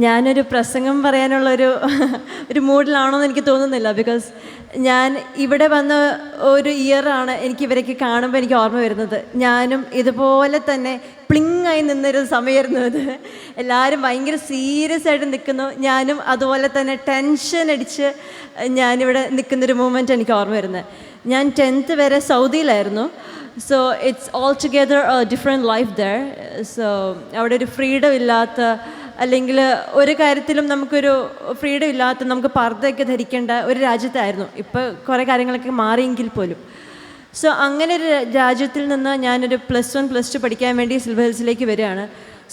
ഞാനൊരു പ്രസംഗം പറയാനുള്ളൊരു ഒരു മൂഡിലാണോ എന്ന് എനിക്ക് തോന്നുന്നില്ല. ബിക്കോസ് ഞാൻ ഇവിടെ വന്ന ഒരു ഇയറാണ് എനിക്ക് ഇവരൊക്കെ കാണുമ്പോൾ എനിക്ക് ഓർമ്മ വരുന്നത്. ഞാനും ഇതുപോലെ തന്നെ പ്ലിങ്ങായി നിന്നൊരു സമയമായിരുന്നു ഇത്. എല്ലാവരും ഭയങ്കര സീരിയസ് ആയിട്ട് നിൽക്കുന്നു, ഞാനും അതുപോലെ തന്നെ ടെൻഷൻ അടിച്ച് ഞാനിവിടെ നിൽക്കുന്നൊരു മൂമെൻറ്റ് എനിക്ക് ഓർമ്മ വരുന്നത്. ഞാൻ 10th വരെ സൗദിയിലായിരുന്നു. So it's all together different life there. So അവിടെ ഒരു ഫ്രീഡം ഇല്ലാത്ത, അല്ലെങ്കിൽ ഒരു കാര്യത്തിലും നമുക്കൊരു ഫ്രീഡം ഇല്ലാത്ത, നമുക്ക് പർദ്ദയൊക്കെ ധരിക്കേണ്ട ഒരു രാജ്യത്തായിരുന്നു. ഇപ്പോൾ കുറേ കാര്യങ്ങളൊക്കെ മാറിയെങ്കിൽ പോലും. സോ അങ്ങനെ ഒരു രാജ്യത്തിൽ നിന്ന് ഞാനൊരു +1 +2 പഠിക്കാൻ വേണ്ടി സിൽവർ ഹിൽസിലേക്ക് വരികയാണ്.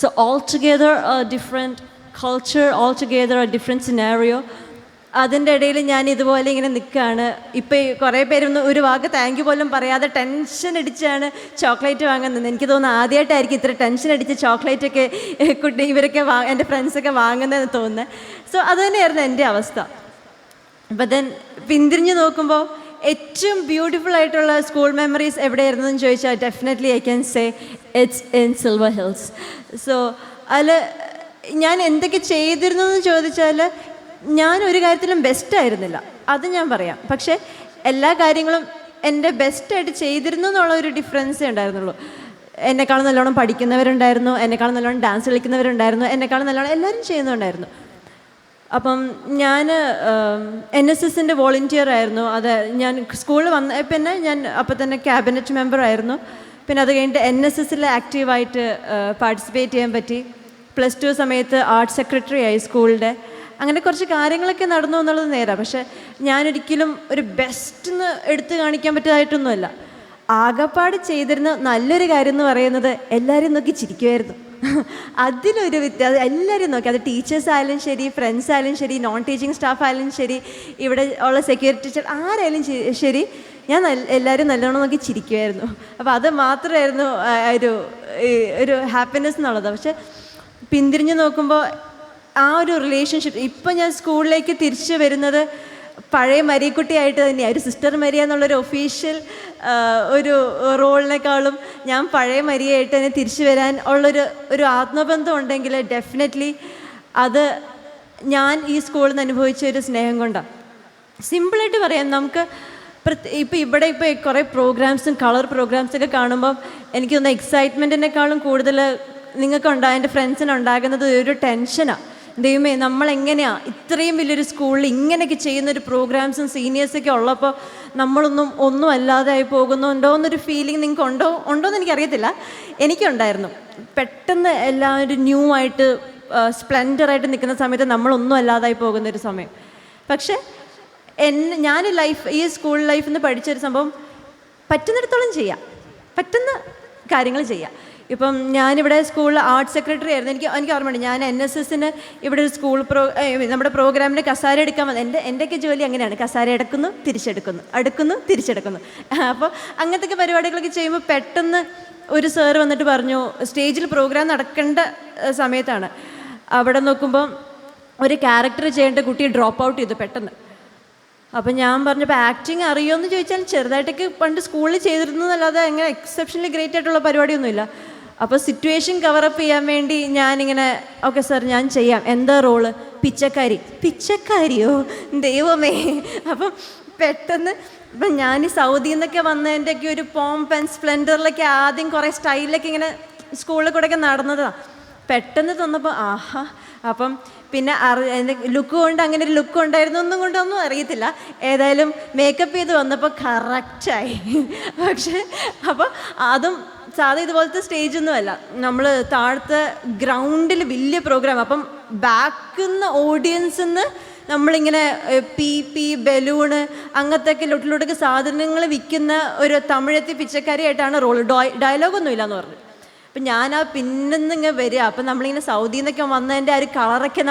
So all together different culture, all together different scenario. അതിൻ്റെ ഇടയിൽ ഞാൻ ഇതുപോലെ ഇങ്ങനെ നിൽക്കുകയാണ്. ഇപ്പോൾ കുറേ പേരൊന്നും ഒരു വാക്ക് താങ്ക് യു പോലും പറയാതെ ടെൻഷൻ അടിച്ചാണ് ചോക്ലേറ്റ് വാങ്ങുന്നത്. എനിക്ക് തോന്നുന്നു ആദ്യമായിട്ടായിരിക്കും ഇത്ര ടെൻഷൻ അടിച്ച് ചോക്ലേറ്റൊക്കെ ഇവരൊക്കെ എൻ്റെ ഫ്രണ്ട്സൊക്കെ വാങ്ങുന്നതെന്ന് തോന്നുന്നത്. സോ അത് തന്നെയായിരുന്നു എൻ്റെ അവസ്ഥ. അപ്പം ദെൻ പിന്തിരിഞ്ഞ് നോക്കുമ്പോൾ ഏറ്റവും ബ്യൂട്ടിഫുൾ ആയിട്ടുള്ള സ്കൂൾ മെമ്മറീസ് എവിടെയായിരുന്നു എന്ന് ചോദിച്ചാൽ definitely I can say it's in silver hills. So അതിൽ ഞാൻ എന്തൊക്കെ ചെയ്തിരുന്നു എന്ന് ചോദിച്ചാൽ, ഞാൻ ഒരു കാര്യത്തിലും ബെസ്റ്റായിരുന്നില്ല, അത് ഞാൻ പറയാം. പക്ഷേ എല്ലാ കാര്യങ്ങളും എൻ്റെ ബെസ്റ്റായിട്ട് ചെയ്തിരുന്നു എന്നുള്ള ഒരു ഡിഫറൻസേ ഉണ്ടായിരുന്നുള്ളൂ. എന്നെക്കാളും നല്ലോണം പഠിക്കുന്നവരുണ്ടായിരുന്നു, എന്നെക്കാളും നല്ലോണം ഡാൻസ് കളിക്കുന്നവരുണ്ടായിരുന്നു, എന്നെക്കാളും നല്ലോണം എല്ലാവരും ചെയ്യുന്നുണ്ടായിരുന്നു. അപ്പം ഞാൻ NSSൻ്റെ വോളണ്ടിയർ ആയിരുന്നു. അത് ഞാൻ സ്കൂളിൽ വന്ന പിന്നെ ഞാൻ അപ്പം തന്നെ ക്യാബിനറ്റ് മെമ്പർ ആയിരുന്നു. പിന്നെ അത് കഴിഞ്ഞിട്ട് NSSൽ ആക്റ്റീവായിട്ട് പാർട്ടിസിപ്പേറ്റ് ചെയ്യാൻ പറ്റി. +2 സമയത്ത് ആർട്ട് സെക്രട്ടറി ആയി സ്കൂളിൻ്റെ. അങ്ങനെ കുറച്ച് കാര്യങ്ങളൊക്കെ നടന്നു എന്നുള്ളത് നേരാണ്. പക്ഷേ ഞാനൊരിക്കലും ഒരു ബെസ്റ്റെന്ന് എടുത്തു കാണിക്കാൻ പറ്റിയതായിട്ടൊന്നുമല്ല. ആകപ്പാട് ചെയ്തിരുന്ന നല്ലൊരു കാര്യം എന്ന് പറയുന്നത് എല്ലാവരും നോക്കി ചിരിക്കുമായിരുന്നു. അതിലൊരു വ്യത്യാസം. എല്ലാവരും നോക്കി, അത് ടീച്ചേഴ്സ് ആയാലും ശരി, ഫ്രണ്ട്സ് ആയാലും ശരി, നോൺ ടീച്ചിങ് സ്റ്റാഫ് ആയാലും ശരി, ഇവിടെ ഉള്ള സെക്യൂരിറ്റി ടീച്ചർ ആരായാലും ശരി, ഞാൻ എല്ലാവരും നല്ലോണം നോക്കി ചിരിക്കുമായിരുന്നു. അപ്പോൾ അത് മാത്രമായിരുന്നു ഒരു ഹാപ്പിനെസ് എന്നുള്ളത്. പക്ഷെ പിന്തിരിഞ്ഞ് നോക്കുമ്പോൾ ആ ഒരു റിലേഷൻഷിപ്പ്, ഇപ്പം ഞാൻ സ്കൂളിലേക്ക് തിരിച്ചു വരുന്നത് പഴയ മരിയക്കുട്ടിയായിട്ട് തന്നെയാണ്. ഒരു സിസ്റ്റർ മരിയ എന്നുള്ളൊരു ഒഫീഷ്യൽ ഒരു റോളിനേക്കാളും ഞാൻ പഴയ മരിയായിട്ട് തന്നെ തിരിച്ചു വരാൻ ഒരു ആത്മബന്ധം ഉണ്ടെങ്കിൽ ഡെഫിനറ്റ്ലി അത് ഞാൻ ഈ സ്കൂളിൽ നിന്ന് അനുഭവിച്ച ഒരു സ്നേഹം കൊണ്ടാണ്. സിമ്പിളായിട്ട് പറയാം, നമുക്ക് ഇവിടെ കുറേ പ്രോഗ്രാംസും കളർ പ്രോഗ്രാംസൊക്കെ കാണുമ്പം എനിക്ക് തോന്നുന്ന എക്സൈറ്റ്മെൻറ്റിനേക്കാളും കൂടുതൽ എൻ്റെ ഫ്രണ്ട്സിനുണ്ടാകുന്നത് ഒരു ടെൻഷനാണ്. ദൈവമേ, നമ്മളെങ്ങനെയാണ് ഇത്രയും വലിയൊരു സ്കൂളിൽ ഇങ്ങനെയൊക്കെ ചെയ്യുന്നൊരു പ്രോഗ്രാംസും സീനിയേഴ്സൊക്കെ ഉള്ളപ്പോൾ ഒന്നും അല്ലാതായി പോകുന്നുണ്ടോ എന്നൊരു ഫീലിംഗ് നിങ്ങൾക്ക് ഉണ്ടോയെന്ന് എനിക്കറിയത്തില്ല. എനിക്കുണ്ടായിരുന്നു. പെട്ടെന്ന് എല്ലാവരും ന്യൂ ആയിട്ട് സ്പ്ലെൻഡറായിട്ട് നിൽക്കുന്ന സമയത്ത് നമ്മളൊന്നും അല്ലാതായി പോകുന്നൊരു സമയം. പക്ഷേ ഞാൻ ഈ സ്കൂൾ ലൈഫിൽ നിന്ന് പഠിച്ചൊരു സംഭവം, പറ്റുന്നിടത്തോളം ചെയ്യാം, പറ്റുന്ന കാര്യങ്ങൾ ചെയ്യാം. ഇപ്പം ഞാനിവിടെ സ്കൂളിൽ ആർട്ട് സെക്രട്ടറി ആയിരുന്നു. എനിക്ക് ഓർമ്മയുണ്ട്, ഞാൻ NSSന് ഇവിടെ ഒരു സ്കൂൾ നമ്മുടെ പ്രോഗ്രാമിന് കസാര എടുക്കാൻ വന്നത്. എൻ്റെയൊക്കെ ജോലി അങ്ങനെയാണ്, കസാര എടുക്കുന്നു തിരിച്ചെടുക്കുന്നു. അപ്പോൾ അങ്ങനത്തെ പരിപാടികളൊക്കെ ചെയ്യുമ്പോൾ പെട്ടെന്ന് ഒരു സാറ് വന്നിട്ട് പറഞ്ഞു, സ്റ്റേജിൽ പ്രോഗ്രാം നടക്കേണ്ട സമയത്താണ്, അവിടെ നോക്കുമ്പോൾ ഒരു ക്യാരക്ടർ ചെയ്യേണ്ട കുട്ടി ഡ്രോപ്പ് ഔട്ട് ചെയ്തു പെട്ടെന്ന്. അപ്പം ഞാൻ പറഞ്ഞപ്പോൾ ആക്ടിങ് അറിയുമോ എന്ന് ചോദിച്ചാൽ ചെറുതായിട്ടൊക്കെ പണ്ട് സ്കൂളിൽ ചെയ്തിരുന്നു എന്നല്ലാതെ അങ്ങനെ എക്സെപ്ഷനലി ഗ്രേറ്റ് ആയിട്ടുള്ള പരിപാടിയൊന്നുമില്ല. അപ്പോൾ സിറ്റുവേഷൻ കവറപ്പ് ചെയ്യാൻ വേണ്ടി ഞാനിങ്ങനെ, ഓക്കെ സാർ ഞാൻ ചെയ്യാം, എന്താ റോള്? പിച്ചക്കാരിയോ ദൈവമേ. അപ്പം പെട്ടെന്ന് ഇപ്പം ഞാൻ ഈ സൗദിയിൽ നിന്നൊക്കെ വന്നതിൻ്റെയൊക്കെ ഒരു പോംപ് ആൻഡ് സ്പ്ലെൻഡറിലൊക്കെ ആദ്യം കുറേ സ്റ്റൈലിലൊക്കെ ഇങ്ങനെ സ്കൂളിൽ കൂടെയൊക്കെ നടന്നതാണ്. പെട്ടെന്ന് തന്നപ്പോൾ ആഹാ. അപ്പം പിന്നെ എൻ്റെ ലുക്ക് കൊണ്ട് അങ്ങനെ ഒരു ലുക്ക് ഉണ്ടായിരുന്നു ഒന്നും കൊണ്ടൊന്നും അറിയത്തില്ല. ഏതായാലും മേക്കപ്പ് ചെയ്ത് വന്നപ്പോൾ കറക്റ്റായി. പക്ഷേ അപ്പോൾ അതും സാധാ ഇതുപോലത്തെ സ്റ്റേജൊന്നുമല്ല, നമ്മൾ താഴത്തെ ഗ്രൗണ്ടിൽ വലിയ പ്രോഗ്രാം. അപ്പം ബാക്കിൽ നിന്ന് ഓഡിയൻസിൽ നിന്ന് നമ്മളിങ്ങനെ പി ബലൂണ് അങ്ങനത്തെയൊക്കെ ലൊട്ടിലൊട്ടൊക്കെ സാധനങ്ങൾ വിൽക്കുന്ന ഒരു തമിഴത്തി പിച്ചക്കാരിയായിട്ടാണ് റോള്. ഡയലോഗൊന്നുമില്ല എന്ന് പറഞ്ഞു. അപ്പം ഞാൻ ആ പിന്നിന്ന് ഇങ്ങനെ വരിക. അപ്പം നമ്മളിങ്ങനെ സൗദിയിൽ നിന്നൊക്കെ വന്നതിൻ്റെ ആ ഒരു കളറൊക്കെ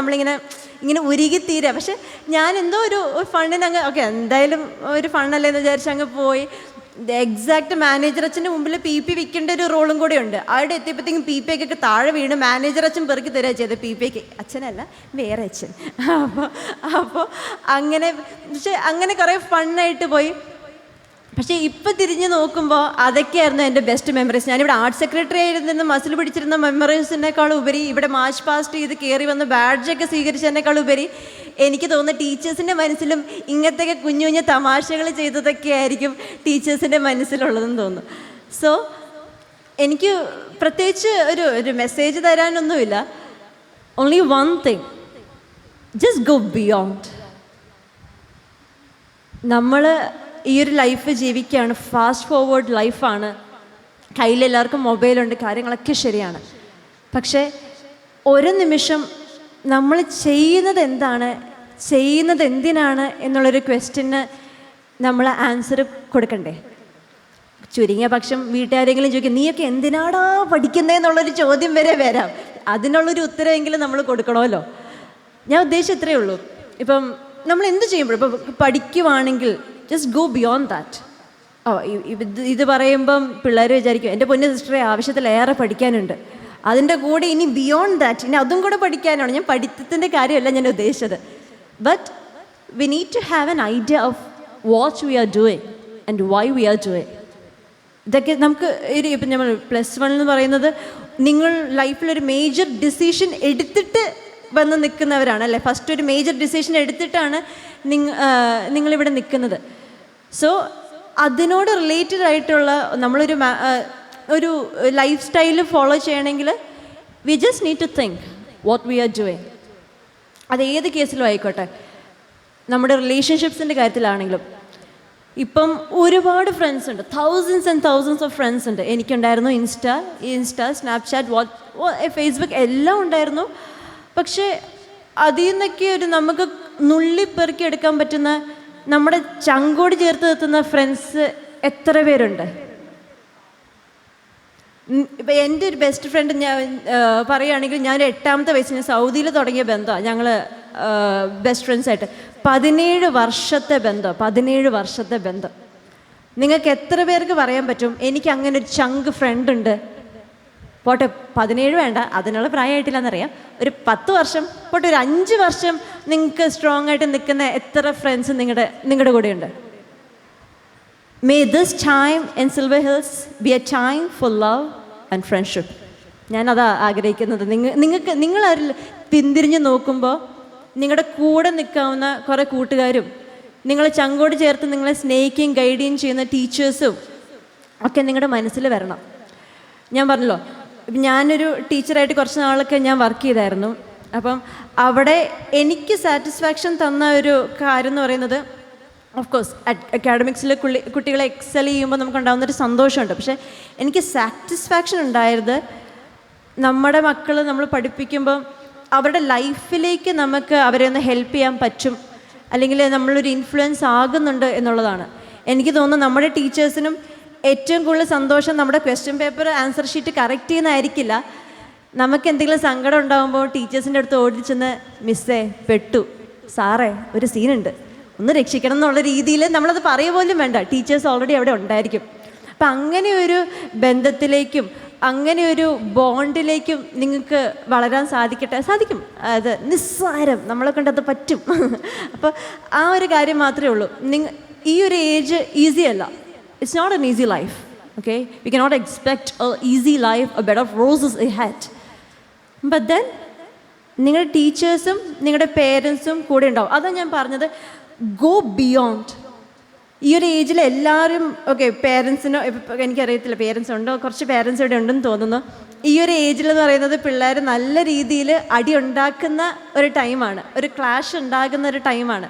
ഇങ്ങനെ ഉരുകിത്തീരുക. പക്ഷെ ഞാൻ എന്തോ ഒരു ഫണ്ടിന് ഓക്കെ എന്തായാലും ഒരു ഫണ്ടല്ലേ എന്ന് വിചാരിച്ച് അങ്ങ് പോയി. എക്സാക്ട് മാനേജർ അച്ഛൻ്റെ മുമ്പിൽ PP വിൽക്കേണ്ട ഒരു റോളും കൂടെ ഉണ്ട്. അവിടെ എത്തിയപ്പോഴത്തേക്കും PP ഒക്കെ താഴെ വീണ് മാനേജർ അച്ഛൻ പെറുക്കി തരിക ചെയ്തത്. PP അച്ഛനല്ല, വേറെ അച്ഛൻ. അപ്പോൾ അങ്ങനെ, പക്ഷെ അങ്ങനെ കുറേ ഫണ്ണായിട്ട് പോയി. പക്ഷേ ഇപ്പം തിരിഞ്ഞ് നോക്കുമ്പോൾ അതൊക്കെയായിരുന്നു എൻ്റെ ബെസ്റ്റ് മെമ്മറീസ്. ഞാനിവിടെ ആർട്ട് സെക്രട്ടറി ആയിരുന്ന മസിൽ പിടിച്ചിരുന്ന മെമ്മറീസിനേക്കാൾ ഉപരി ഇവിടെ മാർച്ച് പാസ്റ്റ് ചെയ്ത് കയറി വന്ന് ബാഡ്ജൊക്കെ സ്വീകരിച്ചതിനേക്കാൾ ഉപരി എനിക്ക് തോന്നുന്ന ടീച്ചേഴ്സിൻ്റെ മനസ്സിലും ഇങ്ങനത്തെയൊക്കെ കുഞ്ഞു കുഞ്ഞു തമാശകൾ ചെയ്തതൊക്കെ ആയിരിക്കും ടീച്ചേഴ്സിൻ്റെ മനസ്സിലുള്ളതെന്ന് തോന്നുന്നു. സോ എനിക്ക് പ്രത്യേകിച്ച് ഒരു മെസ്സേജ് തരാനൊന്നുമില്ല. Only one thing, just go beyond. നമ്മൾ ഈ ഒരു ലൈഫ് ജീവിക്കുകയാണ്, ഫാസ്റ്റ് ഫോർവേഡ് ലൈഫാണ്. കയ്യിലെല്ലാവർക്കും മൊബൈലുണ്ട്, കാര്യങ്ങളൊക്കെ ശരിയാണ്. പക്ഷേ ഒരു നിമിഷം നമ്മൾ ചെയ്യുന്നത് എന്താണ്, ചെയ്യുന്നത് എന്തിനാണ് എന്നുള്ളൊരു ക്വസ്റ്റ്യന് നമ്മൾ ആൻസർ കൊടുക്കണ്ടേ? ചുരുങ്ങിയ പക്ഷം വീട്ടുകാരെങ്കിലും ചോദിക്കും, നീയൊക്കെ എന്തിനാടാ പഠിക്കുന്നതെന്നുള്ളൊരു ചോദ്യം വരെ വരാം. അതിനുള്ളൊരു ഉത്തരവെങ്കിലും നമ്മൾ കൊടുക്കണമല്ലോ. ഞാൻ ഉദ്ദേശിച്ചത് ഇത്രയേ ഉള്ളൂ. ഇപ്പം നമ്മൾ എന്ത് ചെയ്യുമ്പോഴും, ഇപ്പം പഠിക്കുവാണെങ്കിൽ ജസ്റ്റ് ഗോ ബിയോണ്ട് ദാറ്റ്. ഇത് പറയുമ്പം പിള്ളേർ വിചാരിക്കും, എൻ്റെ പൊന്നു സിസ്റ്ററെ ആവശ്യത്തിലേറെ പഠിക്കാനുണ്ട്, അതിൻ്റെ കൂടെ ഇനി ബിയോണ്ട് ദാറ്റ് ഇനി അതും കൂടെ പഠിക്കാനാണ്. ഞാൻ പഠിത്തത്തിൻ്റെ കാര്യമല്ല ഞാൻ ഉദ്ദേശിച്ചത്. But we need to have an idea of what we are doing and why we are doing. ഇതൊക്കെ നമുക്ക് ഇപ്പം നമ്മൾ +1 എന്ന് പറയുന്നത് നിങ്ങൾ ലൈഫിലൊരു മേജർ ഡിസിഷൻ എടുത്തിട്ട് വന്ന് നിൽക്കുന്നവരാണ് അല്ലേ. ഫസ്റ്റ് ഒരു മേജർ ഡിസിഷൻ എടുത്തിട്ടാണ് നിങ്ങളിവിടെ നിൽക്കുന്നത്. സോ അതിനോട് റിലേറ്റഡ് ആയിട്ടുള്ള ഒരു ലൈഫ് സ്റ്റൈൽ ഫോളോ ചെയ്യണമെങ്കിൽ we just need to think what we are doing. അത് ഏത് കേസിലും ആയിക്കോട്ടെ, നമ്മുടെ റിലേഷൻഷിപ്സിൻ്റെ കാര്യത്തിലാണെങ്കിലും. ഇപ്പം ഒരുപാട് ഫ്രണ്ട്സ് ഉണ്ട്, thousands and thousands of friends ഉണ്ട്. എനിക്കുണ്ടായിരുന്നു ഇൻസ്റ്റ, സ്നാപ്ചാറ്റ്, ഫേസ്ബുക്ക് എല്ലാം ഉണ്ടായിരുന്നു. പക്ഷേ അതിൽ നിന്നൊക്കെ നമുക്ക് നുള്ളിപ്പെറുക്കി എടുക്കാൻ പറ്റുന്ന, നമ്മുടെ ചങ്കോട് ചേർത്ത് നിർത്തുന്ന ഫ്രണ്ട്സ് എത്ര പേരുണ്ട്? ഇപ്പം എൻ്റെ ഒരു ബെസ്റ്റ് ഫ്രണ്ട് ഞാൻ പറയുകയാണെങ്കിൽ, ഞാൻ 8ാമത്തെ വയസ്സിന് സൗദിയിൽ തുടങ്ങിയ ബന്ധമാണ് ഞങ്ങൾ ബെസ്റ്റ് ഫ്രണ്ട്സായിട്ട്. 17 വർഷത്തെ ബന്ധം. നിങ്ങൾക്ക് എത്ര പേർക്ക് പറയാൻ പറ്റും എനിക്ക് അങ്ങനെ ഒരു ചങ്ക് ഫ്രണ്ട് ഉണ്ട്? പോട്ടെ 17 വേണ്ട, അതിനുള്ള പ്രായമായിട്ടില്ലെന്നറിയാം. ഒരു 10 വർഷം പോട്ടെ, ഒരു 5 വർഷം നിങ്ങൾക്ക് സ്ട്രോങ് ആയിട്ട് നിൽക്കുന്ന എത്ര ഫ്രണ്ട്സ് നിങ്ങളുടെ കൂടെയുണ്ട്? May this time in Silver Hills be a time for love and friendship. ഞാനതാ ആഗ്രഹിക്കുന്നത്. നിങ്ങൾ പിന്തിരിഞ്ഞ് നോക്കുമ്പോൾ നിങ്ങളുടെ കൂടെ നിൽക്കാവുന്ന കുറേ കൂട്ടുകാരും, നിങ്ങളെ ചങ്കോട് ചേർത്ത് നിങ്ങളെ സ്നേഹിക്കുകയും ഗൈഡ് ചെയ്യുകയും ചെയ്യുന്ന ടീച്ചേഴ്സും ഒക്കെ നിങ്ങളുടെ മനസ്സിൽ വരണം. ഞാൻ പറഞ്ഞല്ലോ, ഞാനൊരു ടീച്ചറായിട്ട് കുറച്ച് നാളൊക്കെ ഞാൻ വർക്ക് ചെയ്തായിരുന്നു. അപ്പം അവിടെ എനിക്ക് സാറ്റിസ്ഫാക്ഷൻ തന്ന ഒരു കാര്യം എന്ന് പറയുന്നത്, ഓഫ് കോഴ്സ് അക്കാഡമിക്സിൽ കുട്ടികളെ എക്സൽ ചെയ്യുമ്പോൾ നമുക്കുണ്ടാകുന്നൊരു സന്തോഷമുണ്ട്. പക്ഷേ എനിക്ക് സാറ്റിസ്ഫാക്ഷൻ ഉണ്ടായത് നമ്മുടെ മക്കൾ നമ്മൾ പഠിപ്പിക്കുമ്പം അവരുടെ ലൈഫിലേക്ക് നമുക്ക് അവരെ ഒന്ന് ഹെൽപ്പ് ചെയ്യാൻ പറ്റും, അല്ലെങ്കിൽ നമ്മളൊരു ഇൻഫ്ലുവൻസ് ആകുന്നുണ്ട് എന്നുള്ളതാണ്. എനിക്ക് തോന്നുന്നു നമ്മുടെ ടീച്ചേഴ്സിനും ഏറ്റവും കൂടുതൽ സന്തോഷം നമ്മുടെ question paper answer sheet correct ചെയ്യുന്നതായിരിക്കില്ല. നമുക്ക് എന്തെങ്കിലും സങ്കടം ഉണ്ടാകുമ്പോൾ ടീച്ചേഴ്സിൻ്റെ അടുത്ത് ഓടിച്ചെന്ന്, മിസ്സേ പെട്ടു, സാറേ ഒരു സീനുണ്ട്, ഒന്ന് രക്ഷിക്കണം എന്നുള്ള രീതിയിൽ നമ്മളത് പറയുക പോലും വേണ്ട, ടീച്ചേഴ്സ് ഓൾറെഡി അവിടെ ഉണ്ടായിരിക്കും. അപ്പം അങ്ങനെ ഒരു ബന്ധത്തിലേക്കും അങ്ങനെ ഒരു ബോണ്ടിലേക്കും നിങ്ങൾക്ക് വളരാൻ സാധിക്കും. അത് നിസ്സാരം, നമ്മളെ കൊണ്ടത് പറ്റും. അപ്പോൾ ആ ഒരു കാര്യം മാത്രമേ ഉള്ളൂ. ഈ ഒരു ഏജ് ഈസി അല്ല. It's not an easy life, okay? We cannot expect an easy life, a bed of roses ahead. But then, നിങ്ങളുടെ ടീച്ചേഴ്സും നിങ്ങളുടെ പേരൻസും കൂടെ ഉണ്ടാവും. അതാണ് ഞാൻ പറഞ്ഞത്, ഗോ ബിയോണ്ട്. ഈ ഒരു ഏജിൽ എല്ലാവരും പേരൻസിനോ, എനിക്കറിയത്തില്ല പേരൻസ് ഉണ്ടോ, കുറച്ച് പേരൻസ് ഇവിടെ ഉണ്ടെന്ന് തോന്നുന്നു. ഈ ഒരു ഏജിലെന്ന് പറയുന്നത് പിള്ളേർ നല്ല രീതിയിൽ അടി ഉണ്ടാക്കുന്ന ഒരു ടൈമാണ്, ഒരു ക്ലാഷ് ഉണ്ടാകുന്ന ഒരു ടൈമാണ്.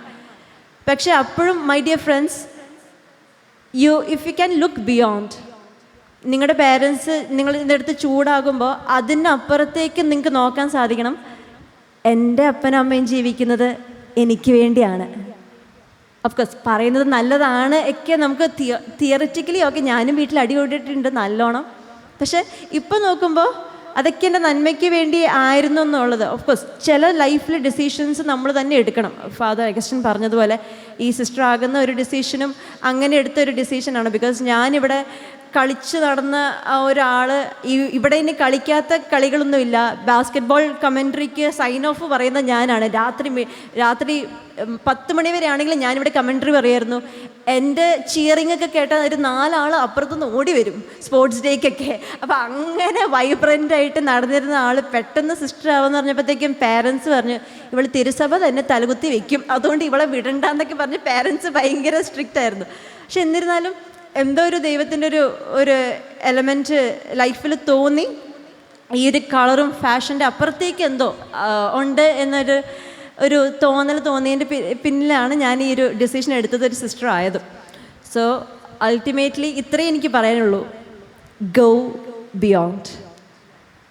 പക്ഷെ അപ്പോഴും my dear friends, if you can look beyond. നിങ്ങളുടെ പേരൻസ് നിങ്ങൾ ഇതിൻ്റെ അടുത്ത് ചൂടാകുമ്പോൾ അതിനപ്പുറത്തേക്ക് നിങ്ങൾക്ക് നോക്കാൻ സാധിക്കണം, എൻ്റെ അപ്പനും അമ്മയും ജീവിക്കുന്നത് എനിക്ക് വേണ്ടിയാണ്. ഓഫ്കോഴ്സ് പറയുന്നത് നല്ലതാണ് ഒക്കെ, നമുക്ക് തിയറിറ്റിക്കലി ഞാനും വീട്ടിൽ അടി കൊണ്ടിട്ടുണ്ട് നല്ലോണം. പക്ഷെ ഇപ്പം നോക്കുമ്പോൾ അതൊക്കെ എൻ്റെ നന്മയ്ക്ക് വേണ്ടി ആയിരുന്നു എന്നുള്ളത്. ഓഫ്കോഴ്സ് ചില ലൈഫിൽ ഡിസിഷൻസ് നമ്മൾ തന്നെ എടുക്കണം. ഫാദർ അഗസ്റ്റിൻ പറഞ്ഞതുപോലെ ഈ സിസ്റ്റർ ആകുന്ന ഒരു ഡിസിഷനും അങ്ങനെ എടുത്തൊരു ഡിസിഷനാണ്. ബിക്കോസ് ഞാനിവിടെ കളിച്ച് നടന്ന ആ ഒരാൾ ഇവിടെ ഇനി കളിക്കാത്ത കളികളൊന്നുമില്ല. ബാസ്കറ്റ് ബോൾ കമൻട്രിക്ക് സൈൻ ഓഫ് പറയുന്ന ഞാനാണ്. രാത്രി 10 മണി വരെ ആണെങ്കിലും ഞാനിവിടെ കമൻട്രി പറയുമായിരുന്നു. എൻ്റെ ചിയറിംഗ് ഒക്കെ കേട്ടാൽ ഒരു 4 ആൾ അപ്പുറത്തുനിന്ന് ഓടി വരും സ്പോർട്സ് ഡേക്കൊക്കെ. അപ്പോൾ അങ്ങനെ വൈബ്രൻ്റായിട്ട് നടന്നിരുന്ന ആൾ പെട്ടെന്ന് സിസ്റ്റർ ആവുമെന്ന് പറഞ്ഞപ്പോഴത്തേക്കും പേരൻസ് പറഞ്ഞു ഇവൾ തിരുസഭ തന്നെ തലകുത്തി വെക്കും, അതുകൊണ്ട് ഇവളെ വിടണ്ടെന്നൊക്കെ പറഞ്ഞ് പേരൻസ് ഭയങ്കര സ്ട്രിക്റ്റ് ആയിരുന്നു. പക്ഷെ എന്നിരുന്നാലും എന്തോ ഒരു ദൈവത്തിൻ്റെ ഒരു എലമെൻറ്റ് ലൈഫിൽ തോന്നി. ഈ ഒരു കളറും ഫാഷൻ്റെ അപ്പുറത്തേക്ക് എന്തോ ഉണ്ട് എന്നൊരു തോന്നൽ തോന്നിയതിൻ്റെ പിന്നിലാണ് ഞാൻ ഈ ഒരു ഡിസിഷൻ എടുത്തത്, ഒരു സിസ്റ്റർ ആയതും. സോ അൾട്ടിമേറ്റ്ലി ഇത്രയും എനിക്ക് പറയാനുള്ളൂ, go beyond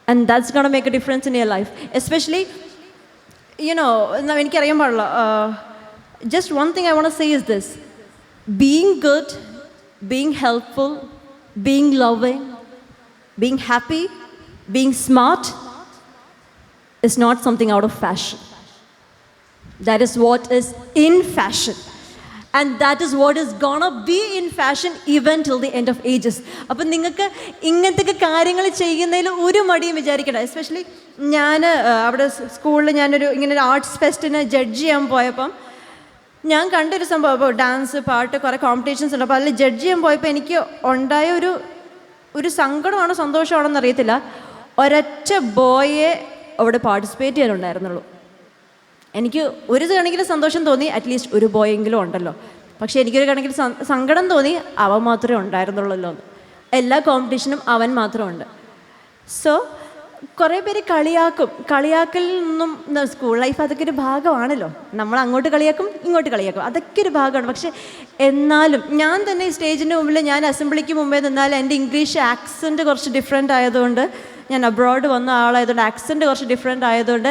and that's gonna make a difference in your life. Especially എനിക്കറിയാൻ പാടില്ല, just one thing I want to say is this: being good, being helpful, being loving, being happy, being smart is not something out of fashion. That is what is in fashion. And that is what is gonna be in fashion even till the end of ages. അപ്പം നിങ്ങൾക്ക് ഇങ്ങനത്തെ കാര്യങ്ങൾ ചെയ്യുന്നതിൽ ഒരു മടിയും വിചാരിക്കണ്ട. Especially ഞാൻ അവിടെ സ്കൂളിൽ ഇങ്ങനെ ഒരു ആർട്സ് ഫെസ്റ്റിന് ജഡ്ജ് ചെയ്യാൻ പോയപ്പം ഞാൻ കണ്ടൊരു സംഭവം. അപ്പോൾ ഡാൻസ്, പാട്ട്, കുറേ കോമ്പറ്റീഷൻസ് ഉണ്ട്. അപ്പോൾ അതിൽ ജഡ്ജ് ചെയ്യാൻ പോയപ്പോൾ എനിക്ക് ഉണ്ടായ ഒരു സങ്കടമാണോ സന്തോഷമാണോ എന്നറിയത്തില്ല, ഒരൊറ്റ ബോയെ അവിടെ പാർട്ടിസിപ്പേറ്റ് ചെയ്യാനുണ്ടായിരുന്നുള്ളൂ. എനിക്ക് ഒരു കണക്കിൽ സന്തോഷം തോന്നി, അറ്റ്ലീസ്റ്റ് ഒരു ബോയെങ്കിലും ഉണ്ടല്ലോ. പക്ഷേ എനിക്കൊരു കണക്കിൽ സങ്കടം തോന്നി, അവൻ മാത്രമേ ഉണ്ടായിരുന്നുള്ളല്ലോ എന്ന്. എല്ലാ കോമ്പറ്റീഷനും അവൻ മാത്രമുണ്ട്. സോ കുറേ പേര് കളിയാക്കലിൽ നിന്നും സ്കൂൾ ലൈഫ് അതൊക്കെ ഒരു ഭാഗമാണല്ലോ. നമ്മൾ അങ്ങോട്ട് കളിയാക്കും, ഇങ്ങോട്ട് കളിയാക്കും, അതൊക്കെ ഒരു ഭാഗമാണ്. പക്ഷെ എന്നാലും ഞാൻ തന്നെ ഈ സ്റ്റേജിൻ്റെ മുമ്പിൽ, ഞാൻ അസംബ്ലിക്ക് മുമ്പേ നിന്നാൽ എൻ്റെ ഇംഗ്ലീഷ് ആക്സെൻറ്റ് കുറച്ച് ഡിഫറെൻ്റ് ആയതുകൊണ്ട്, ഞാൻ അബ്രോഡ് വന്ന ആളായതുകൊണ്ട് ആക്സെൻറ്റ് കുറച്ച് ഡിഫറെൻ്റ് ആയതുകൊണ്ട്,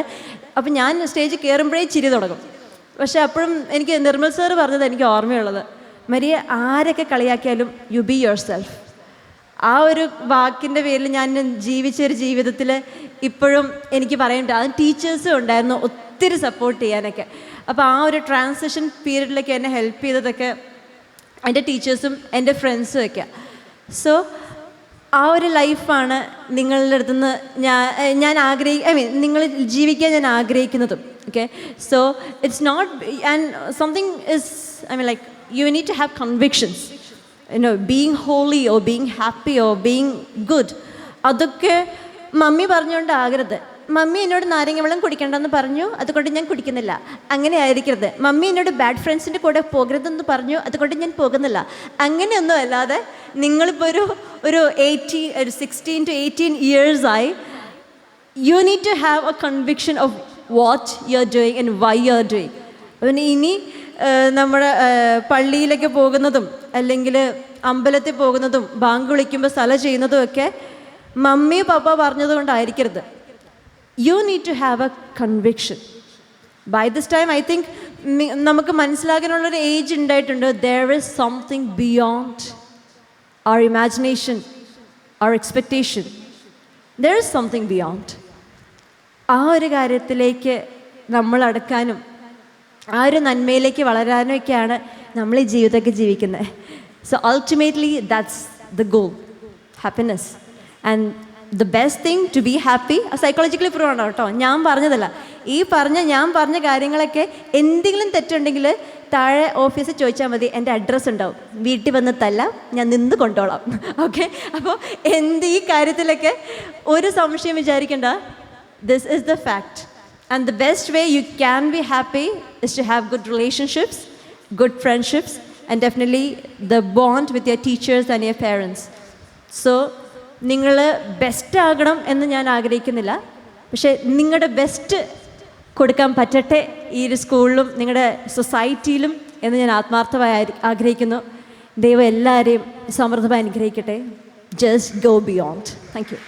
അപ്പം ഞാൻ സ്റ്റേജിൽ കയറുമ്പോഴേ ചിരി തുടങ്ങും. പക്ഷെ അപ്പോഴും എനിക്ക് നിർമ്മൽ സാറ് പറഞ്ഞത് എനിക്ക് ഓർമ്മയുള്ളത്, മരിയെ ആരൊക്കെ കളിയാക്കിയാലും യു ബി യുവർ സെൽഫ്. ആ ഒരു വാക്കിൻ്റെ പേരിൽ ഞാൻ ജീവിച്ചൊരു ജീവിതത്തിൽ ഇപ്പോഴും എനിക്ക് പറയേണ്ട, അത് ടീച്ചേഴ്സും ഉണ്ടായിരുന്നു ഒത്തിരി സപ്പോർട്ട് ചെയ്യാനൊക്കെ. അപ്പോൾ ആ ഒരു ട്രാൻസിഷൻ പീരീഡിലൊക്കെ എന്നെ ഹെൽപ്പ് ചെയ്തതൊക്കെ എൻ്റെ ടീച്ചേഴ്സും എൻ്റെ ഫ്രണ്ട്സും ഒക്കെ. സോ ആ ഒരു ലൈഫാണ് നിങ്ങളുടെ അടുത്തുനിന്ന് ഞാൻ നിങ്ങൾ ജീവിക്കാൻ ഞാൻ ആഗ്രഹിക്കുന്നതും. Okay, so it's not and something is like you need to have convictions. being holy or being happy or being good, അതൊക്കെ മമ്മി പറഞ്ഞുകൊണ്ടാകരുത്. മമ്മി എന്നോട് നാരങ്ങ വെള്ളം കുടിക്കേണ്ടെന്ന് പറഞ്ഞു, അതുകൊണ്ട് ഞാൻ കുടിക്കുന്നില്ല, അങ്ങനെ ആയിരിക്കരുത്. മമ്മി എന്നോട് ബാഡ് ഫ്രണ്ട്സിൻ്റെ കൂടെ പോകരുതെന്ന് പറഞ്ഞു, അതുകൊണ്ട് ഞാൻ പോകുന്നില്ല, അങ്ങനെയൊന്നും അല്ലാതെ നിങ്ങളിപ്പോൾ ഒരു 16 to 18 years-ആയി, you need to have a conviction of what you're doing and why you're doing. പിന്നെ ഇനി നമ്മുടെ പള്ളിയിലേക്ക് പോകുന്നതും അല്ലെങ്കിൽ അമ്പലത്തിൽ പോകുന്നതും ബാങ്ക് വിളിക്കുമ്പോൾ സ്ഥലം ചെയ്യുന്നതും ഒക്കെ മമ്മി പപ്പ പറഞ്ഞതുകൊണ്ടായിരിക്കരുത്. You need to have a conviction. By this time I think നമുക്ക് മനസ്സിലാക്കാനുള്ളൊരു ഏജ് ഉണ്ടായിട്ടുണ്ട്. There is something beyond our imagination, our expectation. There is something beyond. ആ ഒരു കാര്യത്തിലേക്ക് നമ്മൾ അടുക്കാനും ആ ഒരു നന്മയിലേക്ക് വളരാനൊക്കെയാണ് നമ്മൾ ഈ ജീവിതമൊക്കെ ജീവിക്കുന്നത്. So ultimately that's the goal, happiness. And the best thing to be happy, psychologically prove ആണ് കേട്ടോ, ഞാൻ പറഞ്ഞതല്ല. ഞാൻ പറഞ്ഞ കാര്യങ്ങളൊക്കെ എന്തെങ്കിലും തെറ്റുണ്ടെങ്കിൽ താഴെ ഓഫീസിൽ ചോദിച്ചാൽ മതി, എൻ്റെ അഡ്രസ്സ് ഉണ്ടാവും, വീട്ടിൽ വന്ന് തല്ല, ഞാൻ നിന്ന് കൊണ്ടോളാം. ഓക്കെ, അപ്പോൾ ഈ കാര്യത്തിലൊക്കെ ഒരു സംശയം വിചാരിക്കേണ്ട. This is the fact. And the best way you can be happy is to have good relationships, good friendships, and definitely the bond with your teachers and your parents. So, നിങ്ങൾ best ആകണം എന്ന് ഞാൻ ആഗ്രഹിക്കുന്നില്ല, പക്ഷേ നിങ്ങളുടെ best കൊടുക്കാൻ പറ്റട്ടെ ഈ ഒരു സ്കൂളിലും നിങ്ങളുടെ സൊസൈറ്റിയിലും എന്ന് ഞാൻ ആത്മാർത്ഥമായി ആഗ്രഹിക്കുന്നു. ദൈവം എല്ലാവരെയും സമൃദ്ധമായി അനുഗ്രഹിക്കട്ടെ. Just go beyond. Thank you.